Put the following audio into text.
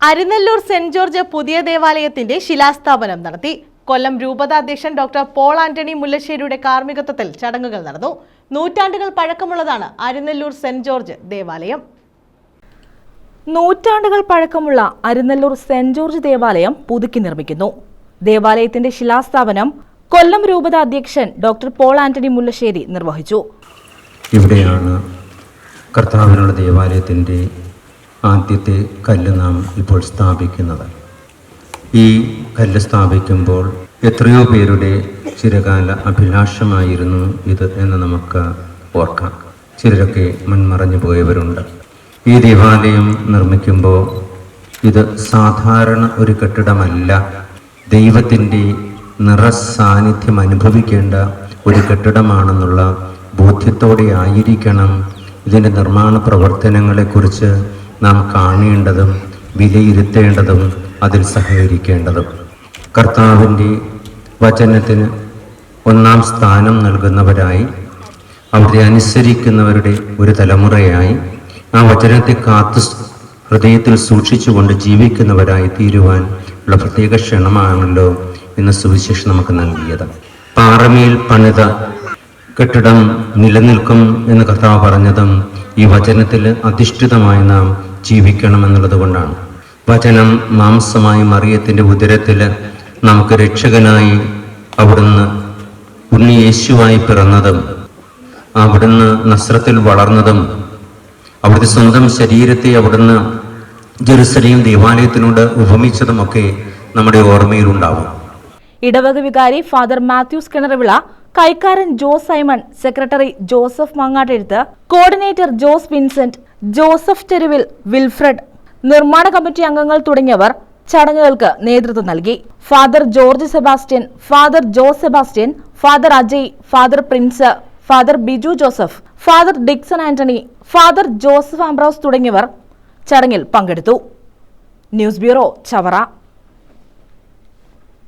Arinelloor saint George പുതിയ ദേവാലയത്തിന്റെ ശിലാസ്ഥാപനം നടത്തി. കൊല്ലം രൂപത അധ്യക്ഷൻ ഡോക്ടർ പോൾ ആന്റണി മുല്ലശ്ശേരിയുടെ കാർമ്മികത്വത്തിൽ ചടങ്ങുകൾ നടന്നു. നൂറ്റാണ്ടുകൾ പഴക്കമുള്ളതാണ് അരിനെല്ലൂർ സെന്റ് ജോർജ് ദേവാലയം. നൂറ്റാണ്ടുകൾ പഴക്കമുള്ള അരിനെല്ലൂർ സെന്റ് ജോർജ് ദേവാലയം പുതുക്കി നിർമ്മിക്കുന്നു. ദേവാലയത്തിന്റെ ശിലാസ്ഥാപനം കൊല്ലം രൂപത അധ്യക്ഷൻ ഡോക്ടർ പോൾ ആന്റണി മുല്ലശ്ശേരി നിർവഹിച്ചു. ഇവിടെയാണ് കർത്താവിനുള്ള ദേവാലയത്തിൻ്റെ ആദ്യത്തെ കല്ല് നാം ഇപ്പോൾ സ്ഥാപിക്കുന്നത്. ഈ കല്ല് സ്ഥാപിക്കുമ്പോൾ എത്രയോ പേരുടെ ചിരകാല അഭിലാഷമായിരുന്നു ഇത് എന്ന് നമുക്ക് ഓർക്കാം. ചിലരൊക്കെ മൺമറഞ്ഞു പോയവരുണ്ട്. ഈ ദേവാലയം നിർമ്മിക്കുമ്പോൾ ഇത് സാധാരണ ഒരു കെട്ടിടമല്ല, ദൈവത്തിൻ്റെ നിറസാന്നിധ്യം അനുഭവിക്കേണ്ട ഒരു കെട്ടിടമാണെന്നുള്ള ബോധ്യത്തോടെ ആയിരിക്കണം ഇതിൻ്റെ നിർമ്മാണ പ്രവർത്തനങ്ങളെക്കുറിച്ച് നാം കാണേണ്ടതും വിലയിരുത്തേണ്ടതും അതിൽ സഹകരിക്കേണ്ടതും. കർത്താവിൻ്റെ വചനത്തിന് ഒന്നാം സ്ഥാനം നൽകുന്നവരായി, അവരെ അനുസരിക്കുന്നവരുടെ ഒരു തലമുറയായി, ആ വചനത്തെ കാത്തു ഹൃദയത്തിൽ സൂക്ഷിച്ചുകൊണ്ട് ജീവിക്കുന്നവരായി തീരുവാൻ ഉള്ള പ്രത്യേക ക്ഷണമാണല്ലോ ഇന്ന് സുവിശേഷം നമുക്ക് നൽകിയത്. പാറമേൽ പണിത കെട്ടിടം നിലനിൽക്കും എന്ന് കർത്താവ് പറഞ്ഞതും ഈ വചനത്തിൽ അധിഷ്ഠിതമായി നാം ജീവിക്കണമെന്നുള്ളത് കൊണ്ടാണ്. വചനം മാംസമായി മറിയത്തിൻ്റെ ഉദരത്തിൽ നമുക്ക് രക്ഷകനായി അവിടുന്ന് ഉണ്ണി യേശുവായി പിറന്നതും, അവിടുന്ന് നസ്രത്തിൽ വളർന്നതും, അവിടുത്തെ സ്വന്തം ശരീരത്തെ അവിടുന്ന് ജെറുസലേം ദേവാലയത്തിനോട് ഉപമിച്ചതുമൊക്കെ നമ്മുടെ ഓർമ്മയിലുണ്ടാവും. ഇടവക വികാരി ഫാദർ മാത്യൂസ് കിണറവിള, കൈക്കാരൻ Jose Simon, secretary Joseph Mangattezhuthu, coordinator Jose Vincent, Joseph Theruvil Wilfred, നിർമ്മാണ കമ്മിറ്റി അംഗങ്ങൾ തുടങ്ങിയവർ ചടങ്ങുകൾക്ക് നേതൃത്വം നൽകി. Father George Sebastian, father Jose Sebastian, father Ajay, father Prince, father Biju Joseph, father Dickson Antony, father Joseph Ambrose തുടങ്ങിയവർ ചടങ്ങിൽ പങ്കെടുത്തു. News bureau, Chavara.